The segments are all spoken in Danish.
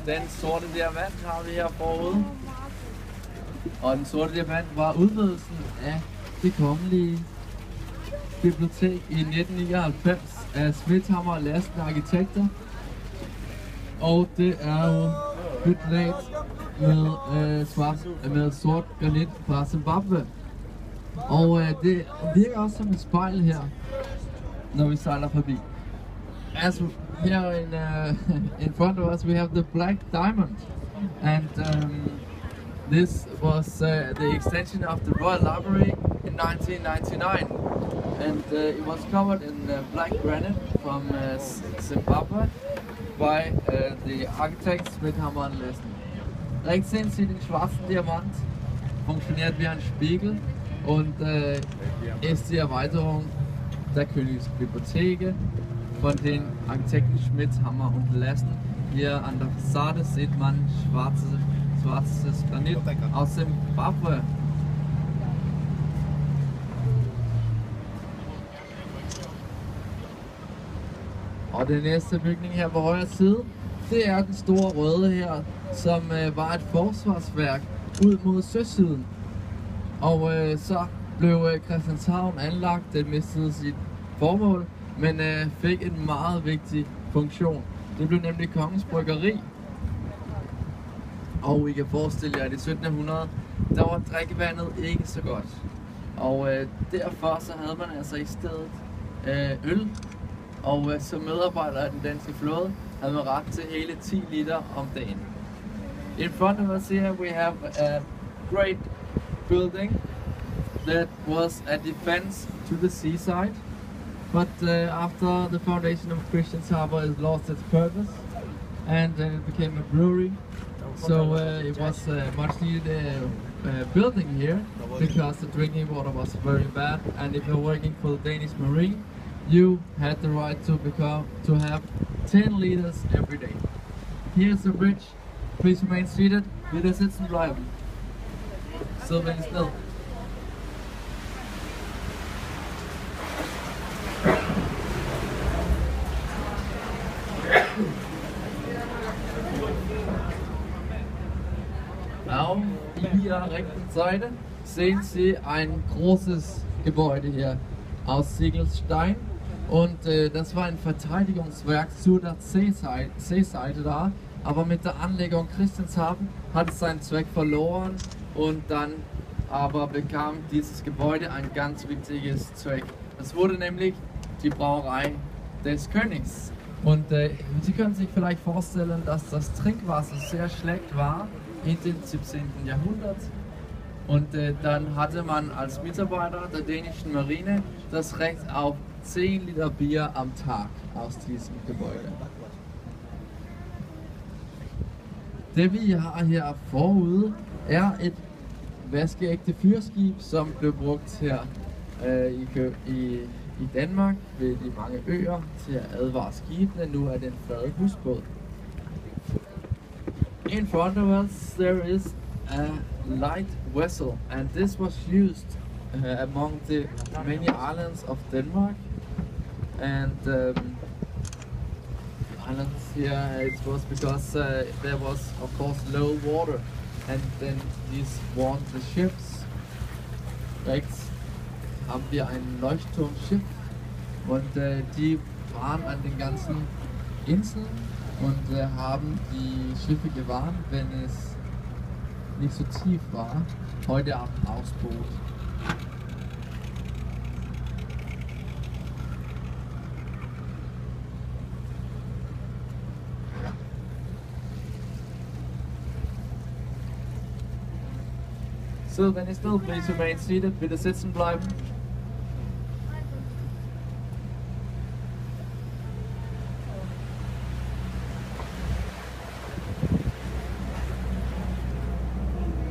Den sorte diamant har vi her forude. Og den sorte diamant var udvidelsen af det kongelige bibliotek i 1999 af Smithhammer og Lassen Arkitekter. Og det er jo beklædt med sort granit fra Zimbabwe. Og det virker også som et spejl her, når vi sejler forbi. As here in front of us we have the Black Diamond, and this was the extension of the Royal Library in 1999, and it was covered in black granite from Zimbabwe by the architect Smithhammer und Lassen. Rechts sehen Sie den schwarzen Diamant, funktioniert wie ein Spiegel und ist die Erweiterung der Königlichen Bibliothek von den Architekten Smithhammer und Lassen. Hier an der Fassade sieht man schwarzes Granit aus Zimbabwe. Og den næste bygning her på højre side, det er den store røde her, som var et forsvarsværk ud mod søsiden. Og så blev Christianshavn anlagt, den mistede sit formål, men fik en meget vigtig funktion. Det blev nemlig Kongens Bryggeri. Og I kan forestille jer, at i 1700, der var drikkevandet ikke så godt. Og derfor så havde man altså i stedet øl. Og som medarbejder af den danske flåde havde man ret til hele 10 liter om dagen. In front of us here we have a great building that was a defense to the seaside. But after the foundation of Christians Harbour it lost its purpose and it became a brewery. So it was a much needed building here because the drinking water was very bad, and if you're working for the Danish Marine, you had the right to have 10 liters every day. Here's the bridge. Please remain seated. Bitte sitzen bleiben. So wenn es ned. Auf Ihrer rechten Seite sehen Sie ein großes Gebäude hier aus Ziegelstein. Und das war ein Verteidigungswerk zu der Seeseite da, aber mit der Anlegung Christianshavn hat es seinen Zweck verloren und dann aber bekam dieses Gebäude ein ganz wichtiges Zweck. Es wurde nämlich die Brauerei des Königs. Und Sie können sich vielleicht vorstellen, dass das Trinkwasser sehr schlecht war in dem 17. Jahrhundert. Und dann hatte man als Mitarbeiter der dänischen Marine das Recht auf 10 liter Bier am Tag aus diesem Gebäude. Det vi har her forude er et vaskeægte fyrskib, som blev brugt her i Danmark ved de mange øer til at advare skibene. Nu er det en flad husbåd. In front of us there is a light vessel, and this was used among the many islands of Denmark. And islands here, it was because there was of course low water, and then these warned the ships. Rechts haben wir ein Leuchtturmschiff und die waren an den ganzen Inseln und haben die Schiffe gewarnt, wenn es nicht so tief war. Heute Abend Ausboot. So, wenn ihr still, please remain seated. Bitte sitzen bleiben.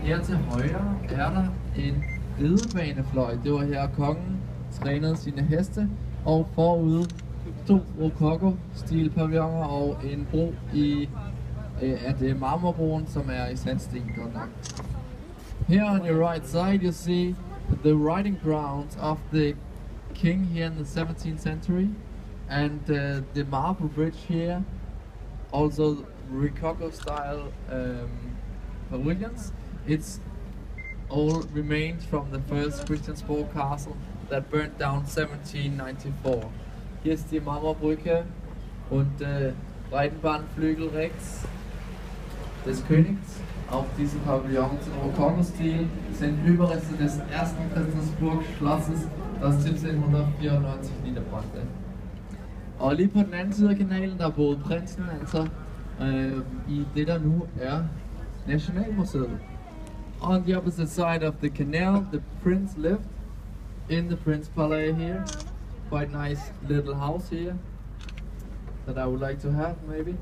Her til højre er der en ridebanefløj. Det var her kongen trænede sine heste, og forude 2 rokoko-stilpavilloner og en bro i at Marmorbroen, som i sandsten godt nok. Here on your right side you see the riding grounds of the king here in the 17th century, and the marble bridge here, also Rococo style pavilions. It's all remains from the first Christiansborg castle that burnt down 1794. Hier ist die Marmorbrücke und Breitenbahnflügel rechts des Königs. Auch diese Pavillons im Rococo-Stil sind Überreste des ersten Christiansborg-Schlosses, das 1794 niederbrannte. Og lige på den anden side af kanalen, der boede prinsen altså i det der nu Nationalmuseet. On the opposite side of the canal, the prince lived in the Prince Palais here. Quite nice little house here that I would like to have, maybe.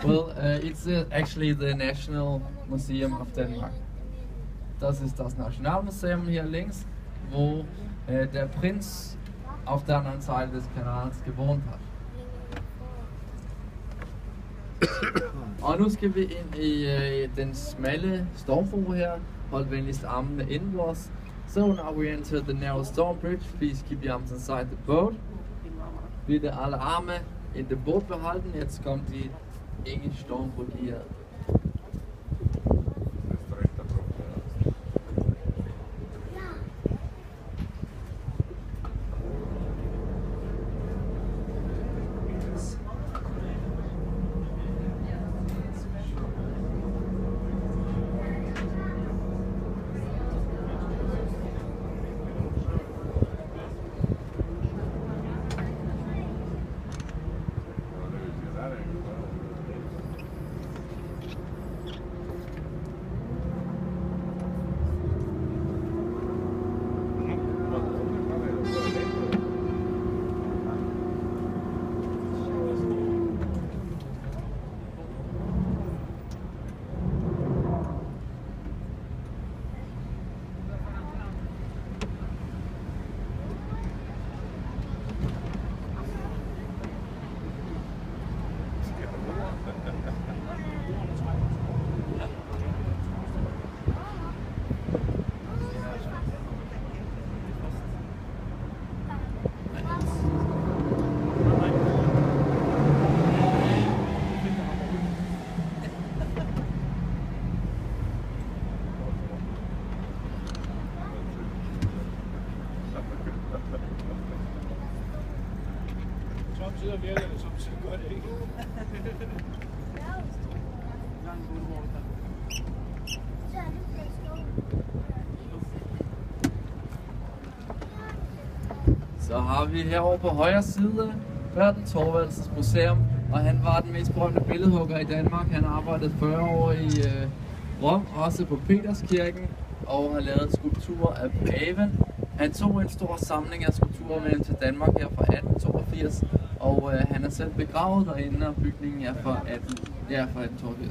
Well, it's actually the National Museum of Denmark. Das ist das Nationalmuseum hier links, wo der Prinz auf der anderen Seite des Kanals gewohnt hat. Og nu skal vi ind i den smalle stormbro her. Hold venligst armene indenbords. So now we enter the narrow storm bridge. Please keep your arms inside the boat. Bitte alle Arme in dem Boot behalten. Jetzt kommt die enge Sturmbrücke hier. Samtidig virker det, samtidig gør det ikke. Så har vi herovre på højre side Bertel Thorvaldsens Museum, og han var den mest berømte billedhugger i Danmark. Han arbejdede 40 år i Rom, også på Peterskirken, og har lavet skulpturer af paven. Han tog en stor samling af skulpturer med til Danmark her fra 1882, og han er selv begravet derinde, og bygningen er fra 1882.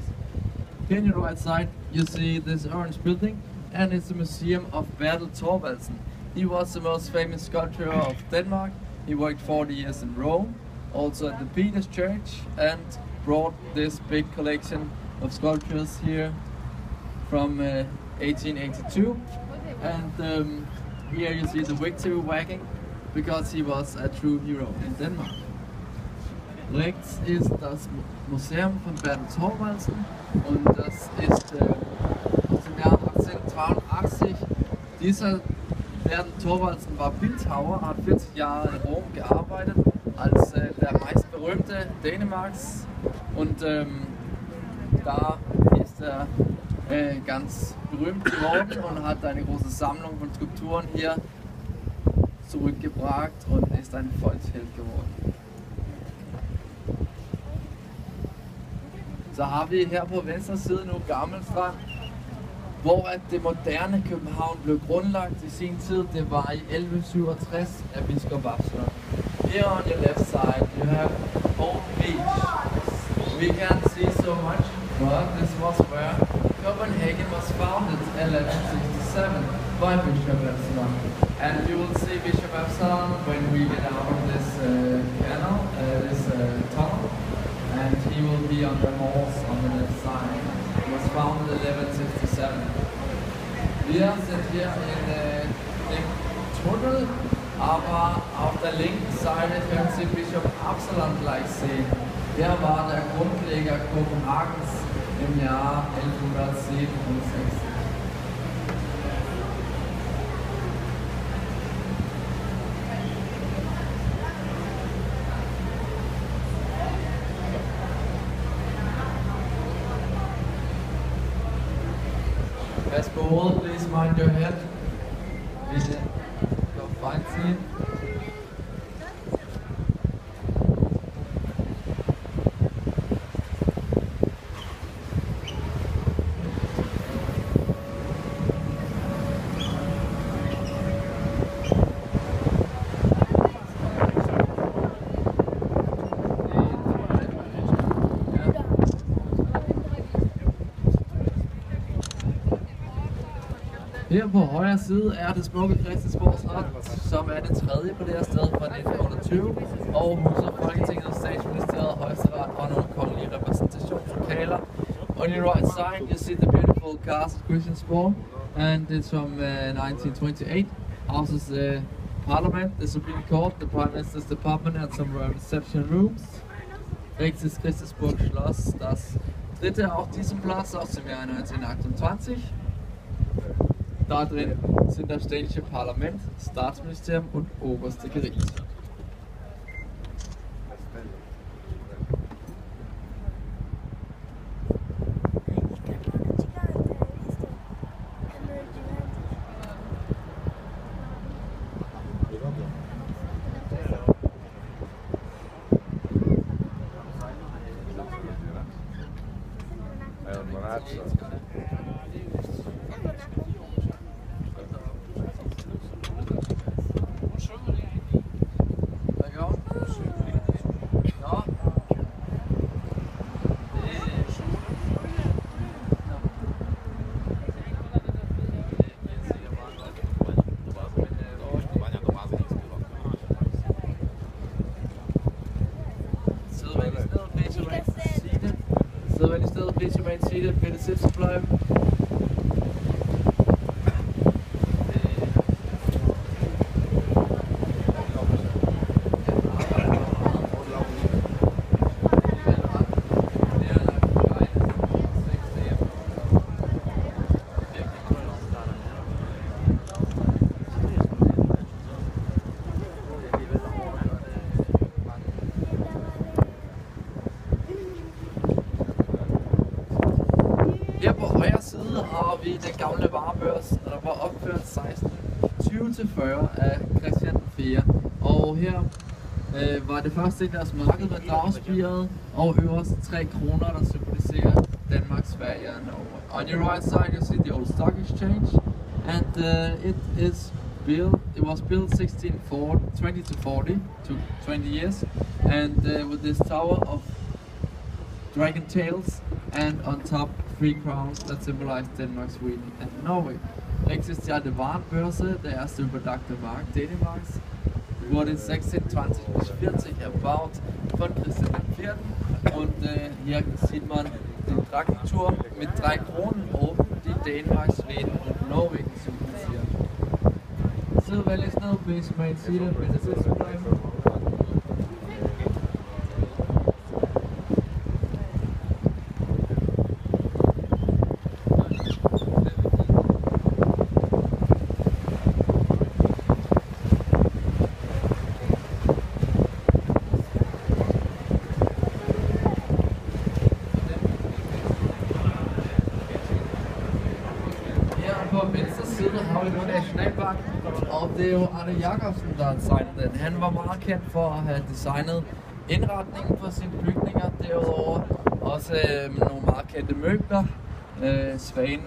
Here on your right side, you see this orange building, and it's a museum of Bertel Thorvaldsen. He was the most famous sculptor of Denmark. He worked 40 years in Rome, also at the Peter's Church, and brought this big collection of sculptures here from 1882. And here you see the victory wagon, because he was a true hero in Denmark. Rechts ist das Museum von Bertel Thorvaldsen, und das ist aus dem Jahr 1882. Dieser Bertel Thorvaldsen war Bildhauer, hat 40 Jahre in Rom gearbeitet, als der meist berühmte Dänemarks, und da ist er ganz berühmt geworden und hat eine große Sammlung von Skulpturen hier zurückgebracht und ist ein Volksheld geworden. Så har vi her på venstre side nu Gammelstrand, hvor at det moderne København blev grundlagt i sin tid. Det var i 1167 af biskop Absalon. Here on your left side you have Old Beach. We can't see so much, but this was where Copenhagen was founded in 1167 by Bishop Absalon. And you will see Bishop Absalon when we get out of this canal, this tunnel, and he will he on the horse on the left side. It was founded in 1167. Vi har set her en tunnel, aber auf der linken Seite können Sie Bischof Absalon gleich sehen. Der war der Grundleger Kopenhagens im Jahr 1167. Pas på hovedet, please mind your head. Bitte Kopf einziehen. Her på højre side er det smukke Christiansborg Slot, som er det tredje på det her sted fra 1928, og huser Folketinget, Statsministeriet, Højesteret og nogle kongelige repræsentationslokaler. On your right side, you see the beautiful castle Christiansborg, and it's from 1928. Houses the Parliament, the Supreme Court, the Prime Minister's Department, and some reception rooms. Rechts Christiansborg Schloss, das dritte auf diesem Platz aus dem Jahr 1928. Da drin sind das städtische Parlament, Staatsministerium und oberste Gericht. Sidder vel i stedet, please remain seated, vil det sidste bleiben. Her på højre side har vi den gamle varebørs, der var opført 1620-40 af Christian 4. Og her var det første deres marked med dragspiret og øverst 3 kroner, der symboliserer Danmark, Sverige og Norge. On your right side you see the old stock exchange, and it was built 20 to 20 years, and with this tower of dragon tails, and on top 3 crowns that symbolize Denmark, Sweden and Norway. Rechts ja die Warenbörse, der erste überdachte Markt Dänemarks, wurde 1620 bis 40 erbaut von Christian IV. Und hier sieht man den Drachenturm mit 3 Kronen oben, die Dänemark, Schweden und Norwegen symbolisieren. So, wenn ich noch ein bisschen mein Ziel bin, das ist zu bleiben. På venstre side har vi nu Nationalbanken, og det er jo Arne Jacobsen, der har designet den. Han var meget kendt for at have designet indretningen på sine bygninger, derudover også nogle meget kendte møbler, Svanen.